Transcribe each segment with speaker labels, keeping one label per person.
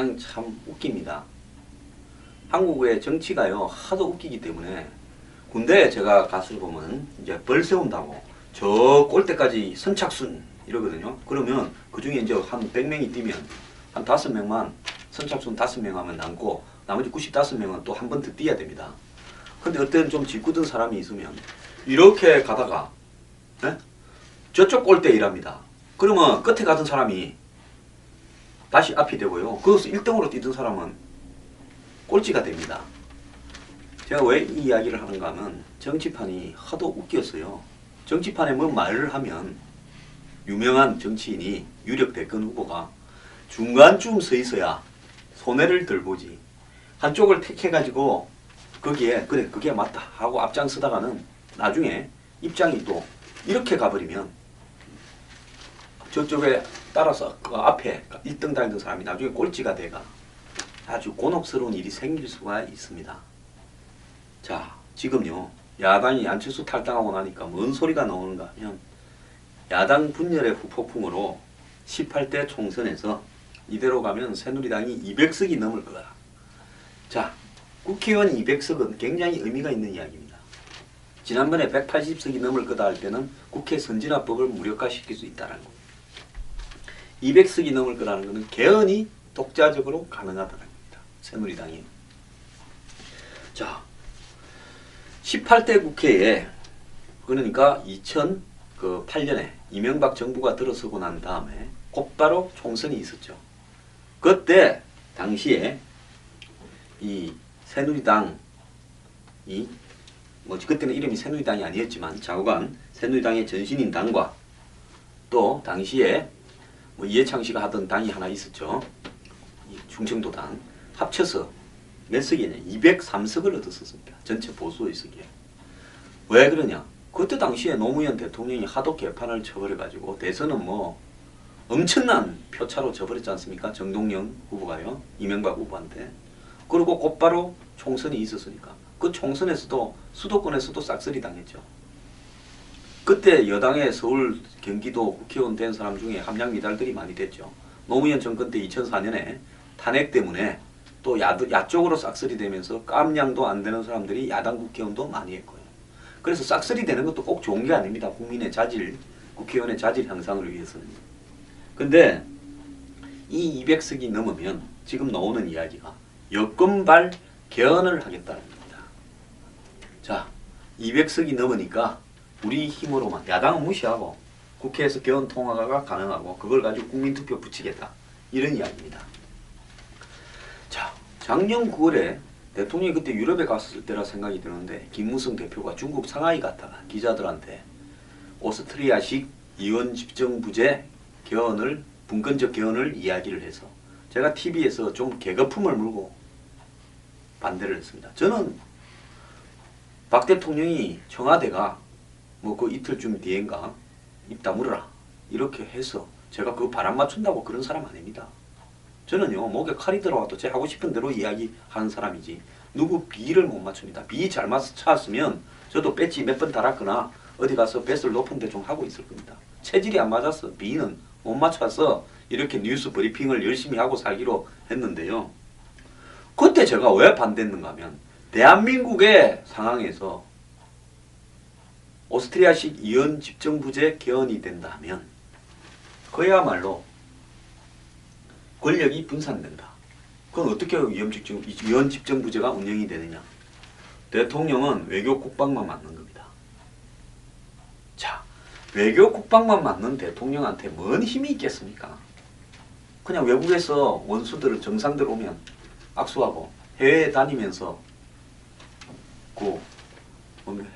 Speaker 1: 야당 참 웃깁니다. 한국의 정치가요 하도 웃기기 때문에 군대에 제가 가서 보면 이제 벌 세운다고 저 꼴대까지 선착순 이러거든요. 그러면 그 중에 이제 한 100명이 뛰면 한 5명만 선착순 5명 하면 남고 나머지 95명은 또 한 번 더 뛰어야 됩니다. 근데 어떤 좀 짓궂은 사람이 있으면 이렇게 가다가 네? 저쪽 꼴대 일합니다. 그러면 끝에 가던 사람이 다시 앞이 되고요. 거기서 1등으로 뛰던 사람은 꼴찌가 됩니다. 제가 왜 이 이야기를 하는가 하면 정치판이 하도 웃겼어요. 정치판에 뭐 말을 하면 유명한 정치인이 유력 대권 후보가 중간쯤 서 있어야 손해를 덜 보지. 한쪽을 택해가지고 거기에 그래 그게 맞다 하고 앞장서다가는 나중에 입장이 또 이렇게 가버리면 저쪽에 따라서 그 앞에 1등 달던 사람이 나중에 꼴찌가 돼가 아주 곤혹스러운 일이 생길 수가 있습니다. 자, 지금요 야당이 안철수 탈당하고 나니까 뭔 소리가 나오는가 하면 야당 분열의 후폭풍으로 18대 총선에서 이대로 가면 새누리당이 200석이 넘을 거다. 자, 국회의원 200석은 굉장히 의미가 있는 이야기입니다. 지난번에 180석이 넘을 거다 할 때는 국회 선진화법을 무력화시킬 수 있다는 겁니다. 200석이 넘을 거라는 것은 개헌이 독자적으로 가능하다는 겁니다. 새누리당이. 자, 18대 국회에 그러니까 2008년에 이명박 정부가 들어서고 난 다음에 곧바로 총선이 있었죠. 그때 당시에 이 새누리당이 그때는 이름이 새누리당이 아니었지만 좌우간 새누리당의 전신인당과 또 당시에 이해창 씨가 하던 당이 하나 있었죠. 충청도당 합쳐서 몇 석이냐? 203석을 얻었었습니다. 전체 보수 의석이에요. 왜 그러냐? 그때 당시에 노무현 대통령이 하도 개판을 쳐버려가지고 대선은 뭐 엄청난 표차로 져버렸지 않습니까? 정동영 후보가요. 이명박 후보한테. 그리고 곧바로 총선이 있었으니까. 그 총선에서도 수도권에서도 싹쓸이 당했죠. 그때 여당의 서울 경기도 국회의원 된 사람 중에 함량 미달들이 많이 됐죠. 노무현 정권 때 2004년에 탄핵 때문에 또 야쪽으로 싹쓸이 되면서 깜냥도 안 되는 사람들이 야당 국회의원도 많이 했고요. 그래서 싹쓸이 되는 것도 꼭 좋은 게 아닙니다. 국민의 자질, 국회의원의 자질 향상을 위해서는. 근데 이 200석이 넘으면 지금 나오는 이야기가 여권발 개헌을 하겠다는 겁니다. 자, 200석이 넘으니까 우리 힘으로만 야당은 무시하고 국회에서 개헌 통과가 가능하고 그걸 가지고 국민투표 붙이겠다. 이런 이야기입니다. 자, 작년 9월에 대통령이 그때 유럽에 갔을 때라 생각이 드는데 김무성 대표가 중국 상하이 갔다가 기자들한테 오스트리아식 이원 집정부제 개헌을 분권적 개헌을 이야기를 해서 제가 TV에서 좀 개거품을 물고 반대를 했습니다. 저는 박 대통령이 청와대가 뭐 그 이틀쯤 뒤엔가 입 다물어라 이렇게 해서 제가 그 바람 맞춘다고 그런 사람 아닙니다. 저는요 목에 칼이 들어와도 제 하고 싶은 대로 이야기하는 사람이지 누구 비를 못 맞춥니다. 비 잘 맞췄으면 저도 배지 몇 번 달았거나 어디 가서 뱃을 높은 데 좀 하고 있을 겁니다. 체질이 안 맞았어. 비는 못 맞춰서 이렇게 뉴스 브리핑을 열심히 하고 살기로 했는데요. 그때 제가 왜 반대했는가 하면 대한민국의 상황에서 오스트리아식 이원 집정부제 개헌이 된다면 그야말로 권력이 분산된다. 그건 어떻게 이원 집정부제가 운영이 되느냐. 대통령은 외교 국방만 맡는 겁니다. 자, 외교 국방만 맡는 대통령한테 뭔 힘이 있겠습니까? 그냥 외국에서 원수들을 정상들 오면 악수하고 해외에 다니면서 그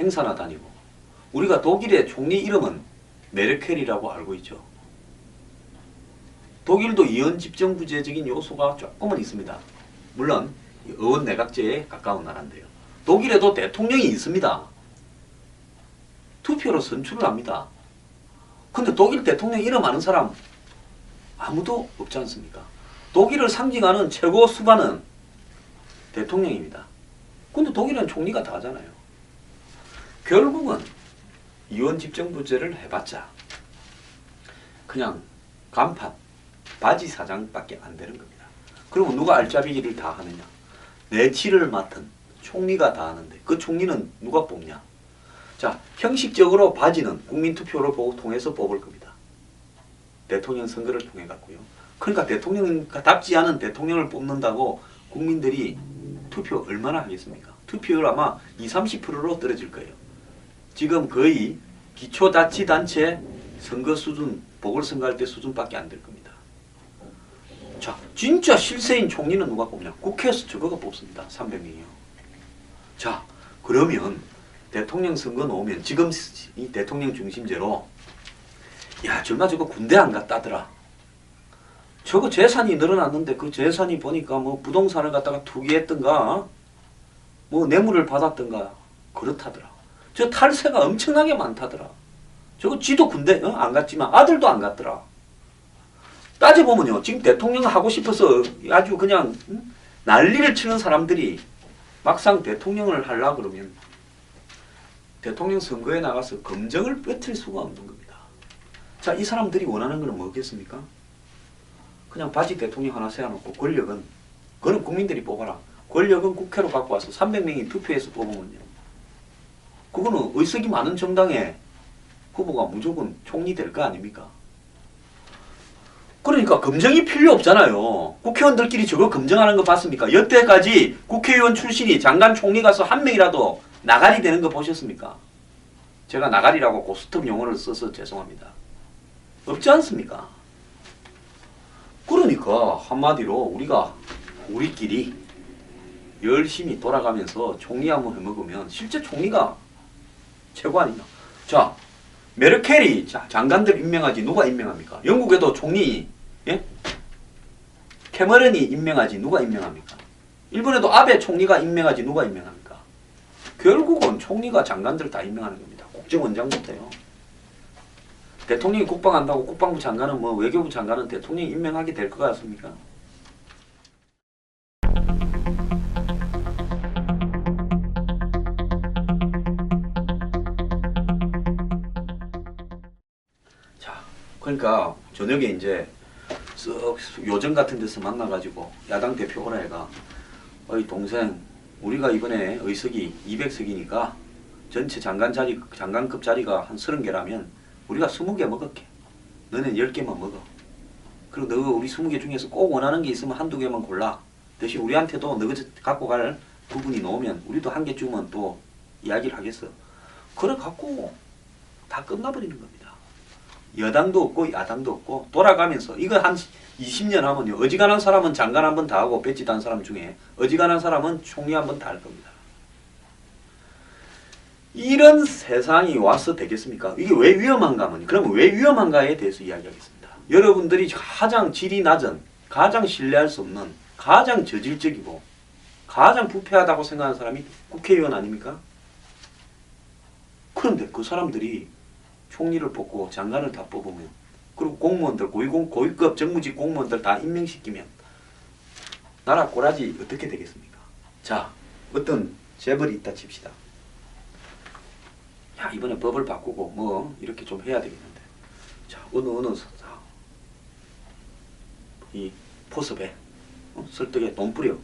Speaker 1: 행사나 다니고 우리가 독일의 총리 이름은 메르켈이라고 알고 있죠. 독일도 이원 집정부제적인 요소가 조금은 있습니다. 물론 의원 내각제에 가까운 나라인데요. 독일에도 대통령이 있습니다. 투표로 선출을 합니다. 근데 독일 대통령 이름 아는 사람 아무도 없지 않습니까? 독일을 상징하는 최고 수반은 대통령입니다. 근데 독일은 총리가 다 하잖아요. 결국은 이원 집정부제를 해봤자 그냥 간판, 바지 사장밖에 안 되는 겁니다. 그러면 누가 알짜배기를 다 하느냐? 내치를 맡은 총리가 다 하는데 그 총리는 누가 뽑냐? 자, 형식적으로 바지는 국민투표를 통해서 뽑을 겁니다. 대통령 선거를 통해 갖고요. 그러니까 대통령답지 않은 대통령을 뽑는다고 국민들이 투표 얼마나 하겠습니까? 투표율 아마 20-30%로 떨어질 거예요. 지금 거의 기초자치단체 선거 수준, 보궐선거할 때 수준밖에 안 될 겁니다. 자, 진짜 실세인 총리는 누가 뽑냐? 국회에서 저거가 뽑습니다. 300명이요. 자, 그러면 대통령 선거 놓으면 지금 이 대통령 중심제로 야, 정말 저거 군대 안 갔다더라. 저거 재산이 늘어났는데 그 재산이 보니까 뭐 부동산을 갖다가 투기했던가 뭐 뇌물을 받았던가 그렇다더라. 저 탈세가 엄청나게 많다더라. 저거 지도 군대 안 갔지만 아들도 안 갔더라. 따져보면요. 지금 대통령 하고 싶어서 아주 그냥 난리를 치는 사람들이 막상 대통령을 하려고 그러면 대통령 선거에 나가서 검증을 뺏을 수가 없는 겁니다. 자, 이 사람들이 원하는 건 뭐겠습니까? 그냥 바지 대통령 하나 세워놓고 권력은 그건 국민들이 뽑아라. 권력은 국회로 갖고 와서 300명이 투표해서 뽑으면요. 그거는 의석이 많은 정당의 후보가 무조건 총리 될 거 아닙니까? 그러니까 검증이 필요 없잖아요. 국회의원들끼리 저거 검증하는 거 봤습니까? 여태까지 국회의원 출신이 장관 총리 가서 한 명이라도 나가리 되는 거 보셨습니까? 제가 나가리라고 고스톱 용어를 써서 죄송합니다. 없지 않습니까? 그러니까 한마디로 우리끼리 열심히 돌아가면서 총리 한번 해먹으면 실제 총리가 최고 아니냐. 자, 메르켈이 장관들 임명하지 누가 임명합니까? 영국에도 총리 예? 캐머런이 임명하지 누가 임명합니까? 일본에도 아베 총리가 임명하지 누가 임명합니까? 결국은 총리가 장관들 다 임명하는 겁니다. 국정원장부터요. 대통령이 국방한다고 국방부 장관은 뭐 외교부 장관은 대통령이 임명하게 될 것 같습니까? 자, 그러니까 저녁에 이제 요정 같은 데서 만나가지고 야당 대표 오라 해가 어이 동생 우리가 이번에 의석이 200석이니까 전체 장관급 자리가 한 30개라면 우리가 20개 먹을게. 너는 10개만 먹어. 그리고 너 우리 20개 중에서 꼭 원하는 게 있으면 한두 개만 골라. 대신 우리한테도 너 갖고 갈 부분이 나오면 우리도 한 개 주면 또 이야기를 하겠어. 그래 갖고 다 끝나버리는 겁니다. 여당도 없고 야당도 없고 돌아가면서 이거 한 20년 하면요. 어지간한 사람은 장관 한 번 다 하고 배지도 한 사람 중에 어지간한 사람은 총리 한 번 다 할 겁니다. 이런 세상이 와서 되겠습니까? 이게 왜 위험한가 하면 그러면 왜 위험한가에 대해서 이야기하겠습니다. 여러분들이 가장 질이 낮은 가장 신뢰할 수 없는 가장 저질적이고 가장 부패하다고 생각하는 사람이 국회의원 아닙니까? 그런데 그 사람들이 총리를 뽑고 장관을 다 뽑으면 그리고 공무원들 고위급 정무직 공무원들 다 임명시키면 나라 꼬라지 어떻게 되겠습니까? 자, 어떤 재벌이 있다 칩시다. 야, 이번에 법을 바꾸고 뭐 이렇게 좀 해야 되겠는데 자, 어느 이 포섭에 설득에 돈 뿌려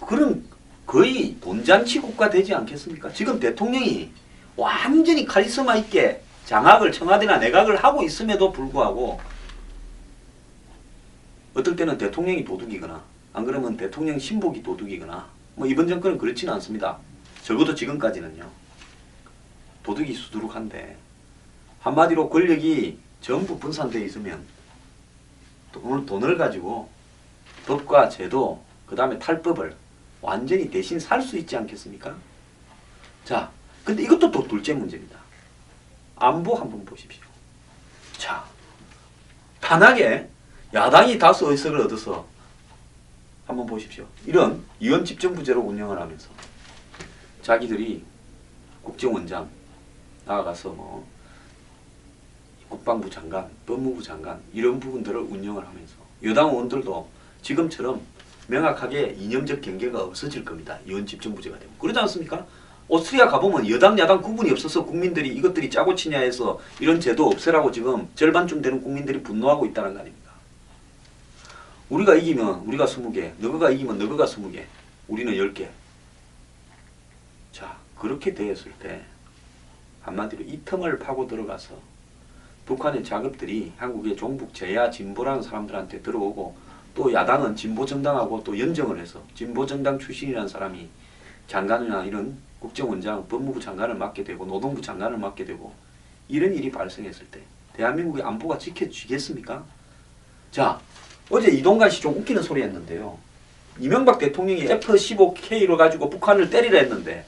Speaker 1: 그런 거의 돈잔치 국가 되지 않겠습니까? 지금 대통령이 완전히 카리스마 있게 장악을 청와대나 내각을 하고 있음에도 불구하고 어떨 때는 대통령이 도둑이거나 안 그러면 대통령 신복이 도둑이거나 뭐 이번 정권은 그렇지는 않습니다. 적어도 지금까지는요. 도둑이 수두룩한데 한마디로 권력이 전부 분산되어 있으면 돈을 가지고 법과 제도 그 다음에 탈법을 완전히 대신 살 수 있지 않겠습니까? 자, 근데 이것도 또 둘째 문제입니다. 안보 한번 보십시오. 자, 편하게 야당이 다수 의석을 얻어서 한번 보십시오. 이런 이원 집정부제로 운영을 하면서 자기들이 국정원장 나아가서 뭐 국방부 장관, 법무부 장관 이런 부분들을 운영을 하면서 여당 의원들도 지금처럼 명확하게 이념적 경계가 없어질 겁니다. 이원 집정부제가 되면. 그러지 않습니까? 오스트리아 가보면 여당 야당 구분이 없어서 국민들이 이것들이 짜고 치냐 해서 이런 제도 없애라고 지금 절반쯤 되는 국민들이 분노하고 있다는 거 아닙니까? 우리가 이기면 우리가 20개, 너가 이기면 너가 20개, 우리는 10개. 자, 그렇게 되었을 때 한마디로 이 틈을 파고 들어가서 북한의 자금들이 한국의 종북 제야 진보라는 사람들한테 들어오고 또 야당은 진보정당하고 또 연정을 해서 진보정당 출신이라는 사람이 장관이나 이런 국정원장, 법무부 장관을 맡게 되고 노동부 장관을 맡게 되고 이런 일이 발생했을 때 대한민국의 안보가 지켜지겠습니까? 자, 어제 이동관 씨 좀 웃기는 소리 했는데요. 이명박 대통령이 F-15K로 가지고 북한을 때리라 했는데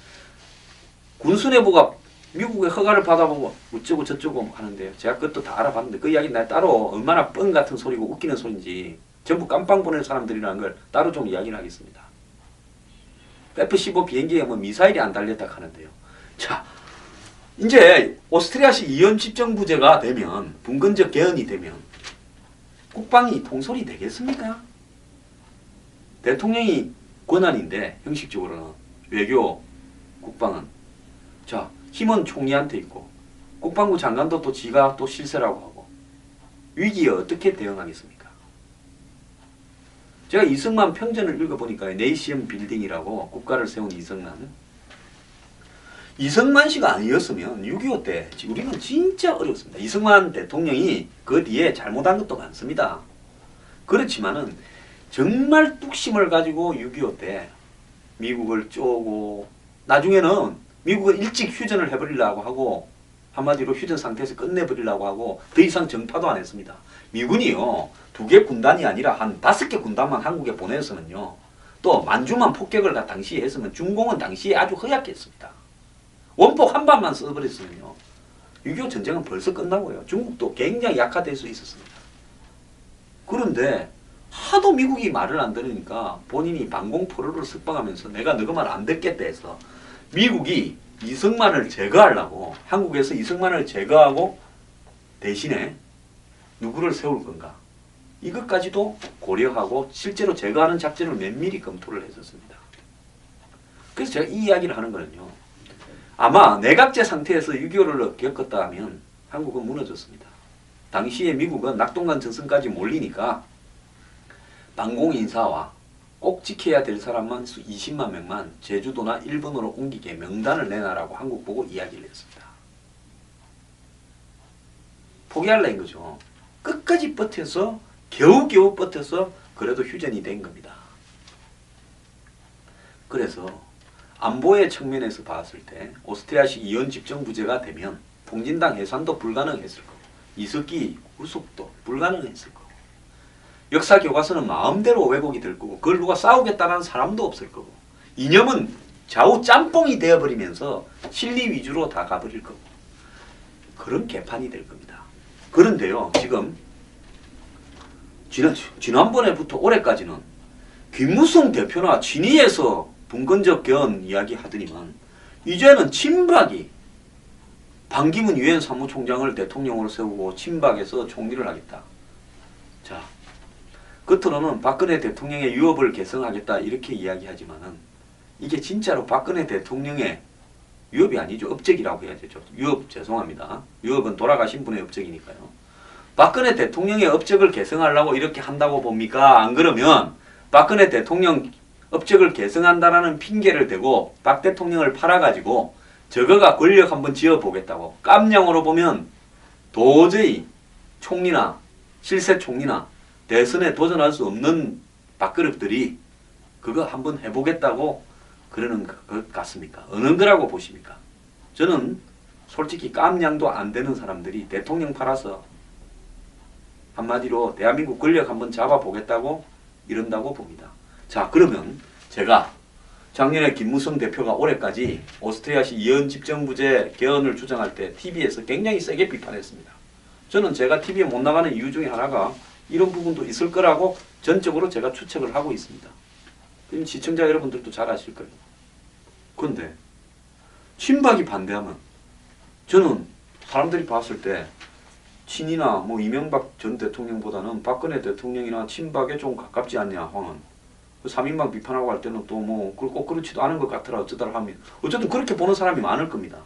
Speaker 1: 군수내부가 미국의 허가를 받아보고 어쩌고 저쩌고 하는데요. 제가 그것도 다 알아봤는데 그 이야기는 날 따로 얼마나 뻥 같은 소리고 웃기는 소리인지 전부 깜빵 보낸 사람들이라는 걸 따로 좀 이야기를 하겠습니다. F-15 비행기에 뭐 미사일이 안 달렸다 하는데요. 자, 이제 오스트리아식 이원 집정부제가 되면 분권적 개헌이 되면 국방이 통솔이 되겠습니까? 대통령이 권한인데 형식적으로는 외교, 국방은 자 힘은 총리한테 있고 국방부 장관도 또 지가 또 실세라고 하고 위기에 어떻게 대응하겠습니까? 제가 이승만 평전을 읽어보니까 네이션 빌딩이라고 국가를 세운 이승만 씨가 아니었으면 6.25 때 우리는 진짜 어려웠습니다. 이승만 대통령이 그 뒤에 잘못한 것도 많습니다. 그렇지만은 정말 뚝심을 가지고 6.25 때 미국을 쪼고 나중에는 미국은 일찍 휴전을 해버리려고 하고 한마디로 휴전 상태에서 끝내버리려고 하고 더 이상 정파도 안 했습니다. 미군이요 2개 군단이 아니라 한 5개 군단만 한국에 보냈으면요 또 만주만 폭격을 다 당시에 했으면 중공은 당시에 아주 허약했습니다. 원폭 한 발만 써버렸으면요 6.25 전쟁은 벌써 끝나고요. 중국도 굉장히 약화될 수 있었습니다. 그런데 하도 미국이 말을 안 들으니까 본인이 방공포로를 석방하면서 내가 너가 말 안 듣겠다 해서 미국이 이승만을 제거하려고 한국에서 이승만을 제거하고 대신에 누구를 세울 건가 이것까지도 고려하고 실제로 제거하는 작전을 면밀히 검토를 했었습니다. 그래서 제가 이 이야기를 하는 거는요. 아마 내각제 상태에서 6.25를 겪었다 하면 한국은 무너졌습니다. 당시에 미국은 낙동강 전선까지 몰리니까 방공인사와 꼭 지켜야 될 사람만 20만 명만 제주도나 일본으로 옮기게 명단을 내놔라고 한국 보고 이야기를 했습니다. 포기할라 인 거죠. 끝까지 버텨서 겨우겨우 버텨서 그래도 휴전이 된 겁니다. 그래서 안보의 측면에서 봤을 때 오스트리아식 이원 집정부제가 되면 통진당 해산도 불가능했을 거고 이석기 구속도 불가능했을 거고 역사 교과서는 마음대로 왜곡이 될 거고 그걸 누가 싸우겠다는 사람도 없을 거고 이념은 좌우 짬뽕이 되어버리면서 실리 위주로 다 가버릴 거고 그런 개판이 될 겁니다. 그런데요 지금 지난번에부터 올해까지는 김무성 대표나 친이에서 분권적 개헌 이야기 하더니만 이제는 친박이 반기문 유엔 사무총장을 대통령으로 세우고 친박에서 총리를 하겠다. 자, 겉으로는 박근혜 대통령의 유업을 개성하겠다 이렇게 이야기하지만은 이게 진짜로 박근혜 대통령의 유업이 아니죠. 업적이라고 해야 되죠. 유업 죄송합니다. 유업은 돌아가신 분의 업적이니까요. 박근혜 대통령의 업적을 개성하려고 이렇게 한다고 봅니까? 안 그러면 박근혜 대통령 업적을 개성한다라는 핑계를 대고 박 대통령을 팔아가지고 저거가 권력 한번 쥐어보겠다고 깜냥으로 보면 도저히 총리나 실세 총리나 대선에 도전할 수 없는 밥그릇들이 그거 한번 해보겠다고 그러는 것 같습니까? 어느 거라고 보십니까? 저는 솔직히 깜냥도 안 되는 사람들이 대통령 팔아서 한마디로 대한민국 권력 한번 잡아보겠다고 이런다고 봅니다. 자, 그러면 제가 작년에 김무성 대표가 올해까지 오스트리아식 이원 집정부제 개헌을 주장할 때 TV에서 굉장히 세게 비판했습니다. 저는 제가 TV에 못 나가는 이유 중에 하나가 이런 부분도 있을 거라고 전적으로 제가 추측을 하고 있습니다. 시청자 여러분들도 잘 아실 거예요. 그런데 친박이 반대하면 저는 사람들이 봤을 때 친이나 뭐 이명박 전 대통령보다는 박근혜 대통령이나 친박에 좀 가깝지 않냐 황은 3인방 비판하고 할 때는 또 뭐 꼭 그렇지도 않은 것 같더라 어쩌더라 하면 어쨌든 그렇게 보는 사람이 많을 겁니다.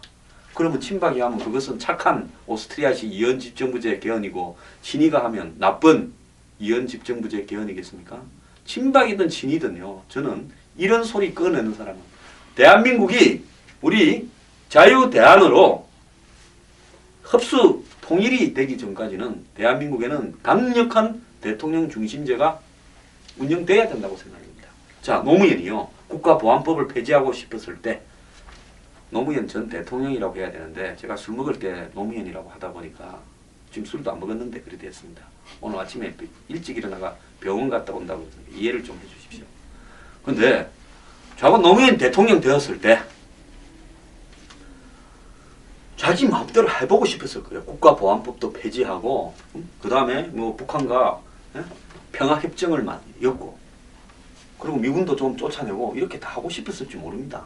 Speaker 1: 그러면 친박이 하면 그것은 착한 오스트리아식 이원 집정부제 개헌이고 친이가 하면 나쁜 이원 집정부제 개헌이겠습니까? 친박이든 친이든요. 저는 이런 소리 꺼내는 사람은 대한민국이 우리 자유대안으로 흡수 통일이 되기 전까지는 대한민국에는 강력한 대통령 중심제가 운영돼야 된다고 생각합니다. 자, 노무현이요. 국가보안법을 폐지하고 싶었을 때 노무현 전 대통령이라고 해야 되는데 제가 술 먹을 때 노무현이라고 하다 보니까 지금 술도 안 먹었는데 그래 됐습니다. 오늘 아침에 일찍 일어나가 병원 갔다 온다고 이해를 좀 해주십시오. 근데 저하고 노무현 대통령 되었을 때 자기 마음대로 해보고 싶었을 거예요. 국가보안법도 폐지하고 그 다음에 뭐 북한과 평화협정을 엮고 그리고 미군도 좀 쫓아내고 이렇게 다 하고 싶었을지 모릅니다.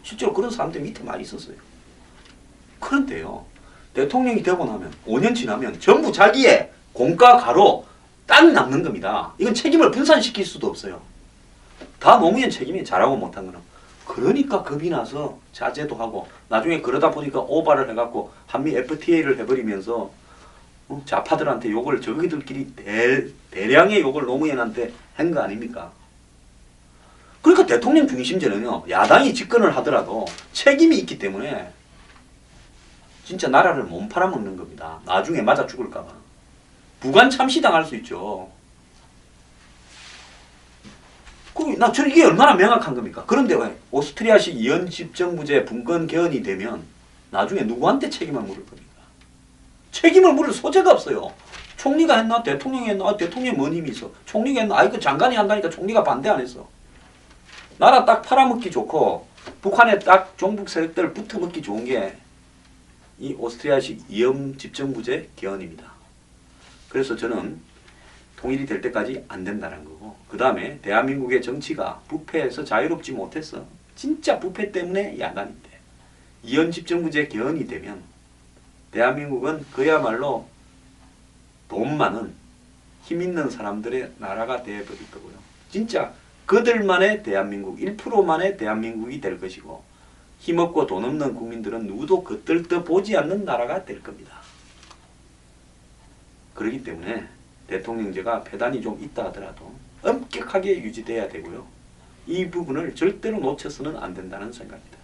Speaker 1: 실제로 그런 사람들이 밑에 많이 있었어요. 그런데요. 대통령이 되고 나면 5년 지나면 전부 자기의 공과가로 딱 남는 겁니다. 이건 책임을 분산시킬 수도 없어요. 다 노무현 책임이 잘하고 못한 거는. 그러니까 겁이 나서 자제도 하고 나중에 그러다 보니까 오바를 해갖고 한미 FTA를 해버리면서 좌파들한테 욕을 저기들끼리 대량의 욕을 노무현한테 한 거 아닙니까? 그러니까 대통령 중심제는요. 야당이 집권을 하더라도 책임이 있기 때문에 진짜 나라를 못 팔아먹는 겁니다. 나중에 맞아 죽을까 봐. 부관 참시당할 수 있죠. 저는 이게 얼마나 명확한 겁니까? 그런데 왜 오스트리아식 이원 집정부제 분권 개헌이 되면 나중에 누구한테 책임을 물을 겁니까? 책임을 물을 소재가 없어요. 총리가 했나? 대통령이 했나? 아, 대통령이 뭔 힘이 있어? 총리가 했나? 아, 이거 장관이 한다니까 총리가 반대 안 했어. 나라 딱 팔아먹기 좋고 북한에 딱 종북 세력들 붙어먹기 좋은 게 이 오스트리아식 이원 집정부제 개헌입니다. 그래서 저는 통일이 될 때까지 안 된다는 거고 그 다음에 대한민국의 정치가 부패에서 자유롭지 못했어. 진짜 부패 때문에 야단인데 이원 집정부제 개헌이 되면 대한민국은 그야말로 돈 많은 힘 있는 사람들의 나라가 되어버릴 거고요. 진짜 그들만의 대한민국, 1%만의 대한민국이 될 것이고 힘없고 돈 없는 국민들은 누구도 겉들떠 보지 않는 나라가 될 겁니다. 그렇기 때문에 대통령제가 폐단이 좀 있다 하더라도 엄격하게 유지돼야 되고요. 이 부분을 절대로 놓쳐서는 안 된다는 생각입니다.